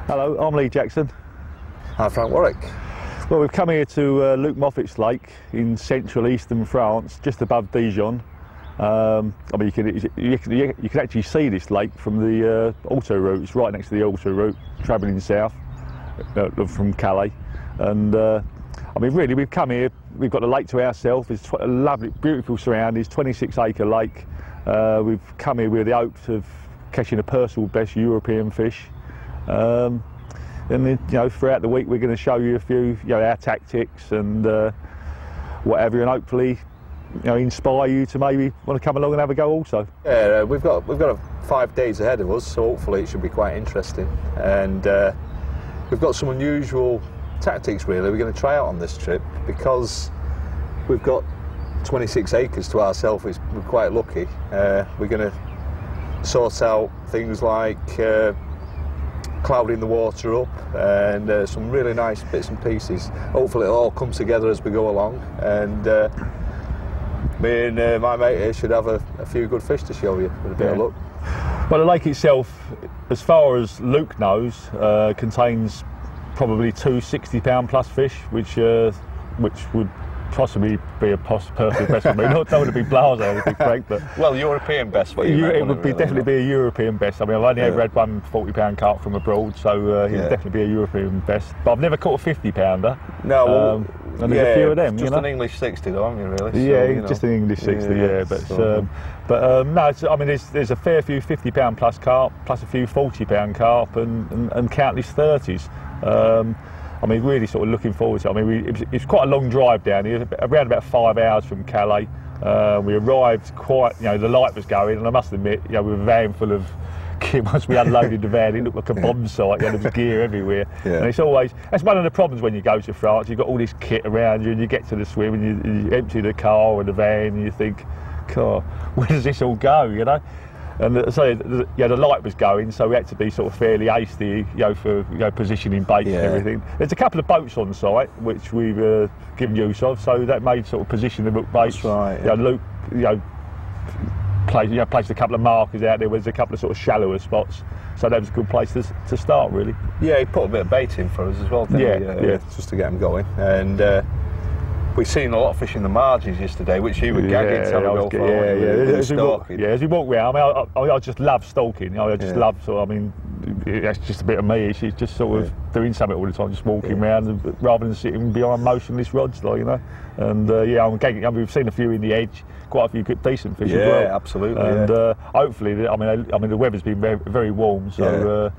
Hello, I'm Lee Jackson. Hi, Frank Warwick. Well, we've come here to Luke Moffat's Lake in central eastern France, just above Dijon. I mean, you can actually see this lake from the autoroute. It's right next to the autoroute, travelling south from Calais. And I mean, really, we've come here. We've got the lake to ourselves. It's a lovely, beautiful surroundings. 26-acre lake. We've come here with the hopes of catching a personal best European fish. And then, you know, throughout the week we're going to show you a few, you know, our tactics and whatever, and hopefully, you know, inspire you to maybe want to come along and have a go also. Yeah, we've got 5 days ahead of us, so hopefully it should be quite interesting. And we've got some unusual tactics really we're going to try out on this trip, because we've got 26 acres to ourselves. We're quite lucky. We're going to sort out things like clouding the water up and some really nice bits and pieces. Hopefully it'll all come together as we go along, and me and my mate here should have a few good fish to show you with a bit of luck. Well, the lake itself, as far as Luke knows, contains probably 2 60-pound plus fish, which would possibly be a personal best for me. Not want to be blasé, to be frank, but well, European best. It would definitely be a European best. I mean, I've only ever had one 40-pound carp from abroad, so he'd definitely be a European best. But I've never caught a 50-pounder. No, and there's a few of them. Just you know? an English 60, though, haven't you? Really? So, yeah, you know. Just an English 60. Yeah, but no, I mean, there's a fair few 50-pound plus carp, plus a few 40-pound carp, and countless 30s. I mean, really sort of looking forward to it. I mean, it's quite a long drive down here, around about 5 hours from Calais. We arrived quite, you know, the light was going, and I must admit, you know, with a van full of kit, once we unloaded the van, it looked like a bomb site. You know, there was gear everywhere. Yeah. And it's always, that's one of the problems when you go to France. You've got all this kit around you, and you get to the swim, and you empty the car or the van, and you think, God, where does this all go, you know? And so, yeah, the light was going, so we had to be sort of fairly hasty, you know, for positioning baits and everything. There's a couple of boats on site which we've given use of, so that made sort of position the book baits. That's right. Yeah. Luke, placed a couple of markers out there. There's a couple of sort of shallower spots, so that was a good place to start, really. Yeah, he put a bit of bait in for us as well, didn't he? Just to get them going. And we've seen a lot of fish in the margins yesterday, which you were gagging to have a go for. As we walk around, I just love stalking. You know, I just love, so I mean, that's just a bit of me. She's just sort of doing something all the time, just walking around, rather than sitting behind motionless rods, like, you know. And I'm gagging. I mean, we've seen a few in the edge, quite a few good, decent fish as well. Yeah, absolutely. And hopefully, I mean, the weather's been very, very warm, so.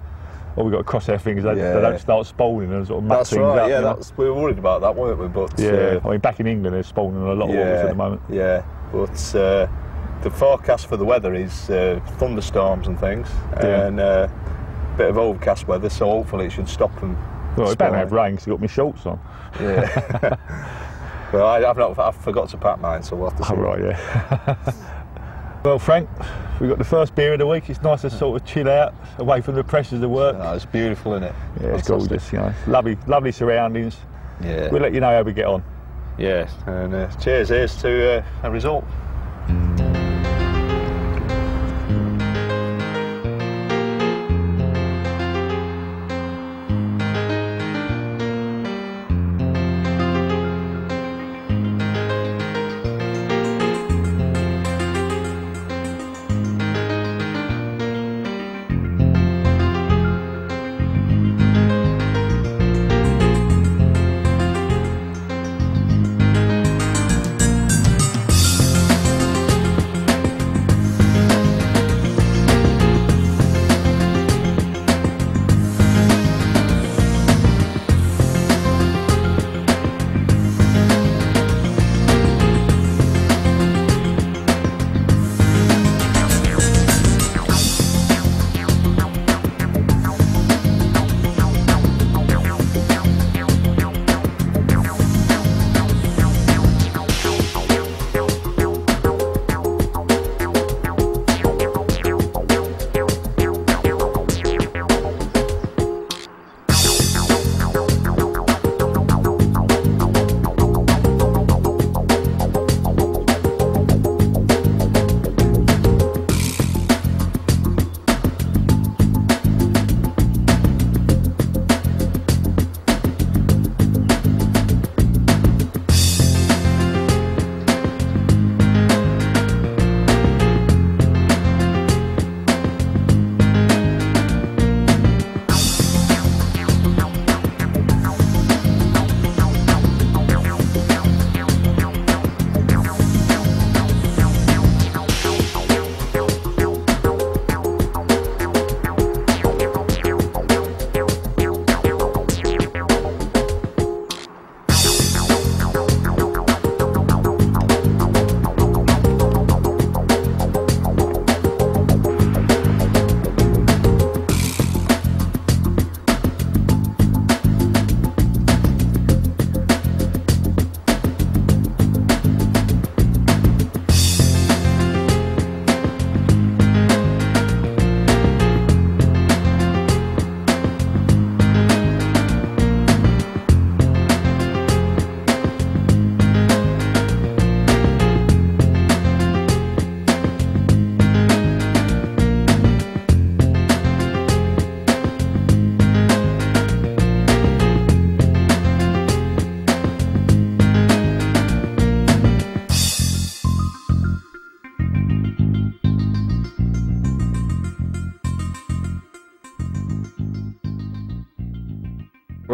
Well, we've got to cross our fingers they don't start spawning and sort of muck things up. Yeah, we were worried about that, weren't we? But I mean, back in England, they're spawning a lot of waters at the moment. Yeah, but the forecast for the weather is thunderstorms and things, and a bit of overcast weather. So hopefully it should stop them. Well, it's better to have rain because I've got my shorts on. Yeah. Well, I forgot to pack mine, so we'll have to see. Oh, right, yeah. Well, Frank, we've got the first beer of the week. It's nice to sort of chill out, away from the pressures of work. Oh, it's beautiful, isn't it? Yeah, it's gorgeous, you know. Lovely surroundings. Yeah. We'll let you know how we get on. Yeah, and cheers, here's to a result.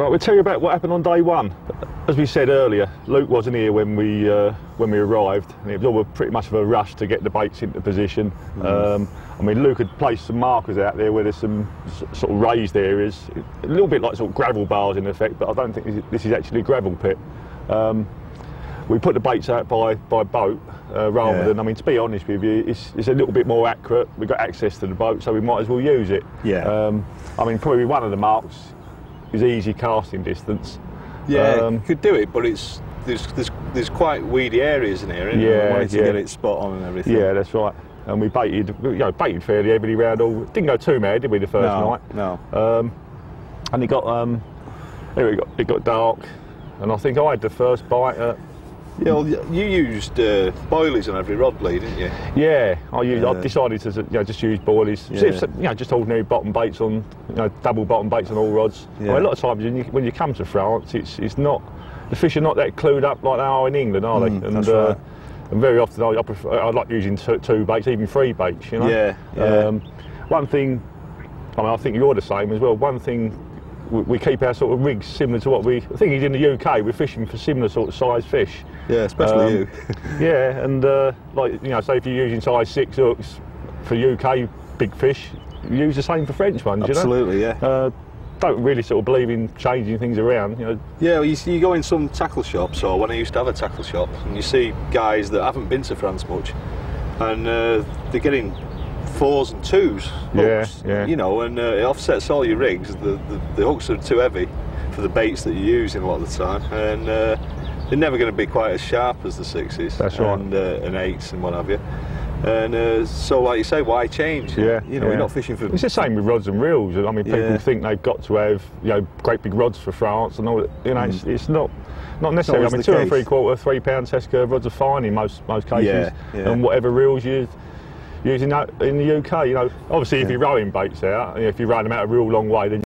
Right, we'll tell you about what happened on day one. As we said earlier, Luke wasn't here when we arrived, and it was all pretty much of a rush to get the baits into position. I mean, Luke had placed some markers out there where there's some sort of raised areas, a little bit like sort of gravel bars in effect, but I don't think this is actually a gravel pit. We put the baits out by boat rather than, I mean, to be honest with you, it's a little bit more accurate. We've got access to the boat, so we might as well use it. Yeah. I mean, probably one of the marks is easy casting distance. Yeah, you could do it, but there's quite weedy areas in here, isn't there? We wanted to get it spot on and everything. Yeah, that's right. And we baited, baited fairly heavily round all. Didn't go too mad, did we, the first night? No. And it got dark, and I think I had the first bite at. Yeah, well, you used boilies on every rod bleed, didn't you? Yeah, I decided to just use boilies. Just ordinary bottom baits on, double bottom baits on all rods. Yeah. I mean, a lot of times when you come to France, it's not, the fish are not that clued up like they are in England, are they? And, that's right. And very often I like using two baits, even three baits. Yeah. One thing, I mean, I think you're the same as well. One thing, we keep our sort of rigs similar to what I think in the UK, we're fishing for similar sort of size fish. Yeah, especially you. Yeah, and say if you're using size 6 hooks for UK big fish, use the same for French ones. Absolutely, yeah. Don't really sort of believe in changing things around. Yeah, well, you go in some tackle shops, or when I used to have a tackle shop, and you see guys that haven't been to France much, and they're getting 4s and 2s hooks, and it offsets all your rigs. The hooks are too heavy for the baits that you're using a lot of the time, and they're never going to be quite as sharp as the 6s. That's right. And 8s and what have you. And so, like you say, why change? Yeah, we're not fishing for. It's the same with rods and reels. I mean, people think they've got to have great big rods for France and all that. It's not necessarily. I mean, 2 3/4, 3 pound test curve rods are fine in most cases, and whatever reels you using in the UK. Obviously, if you're rowing baits out, if you're rowing them out a real long way, then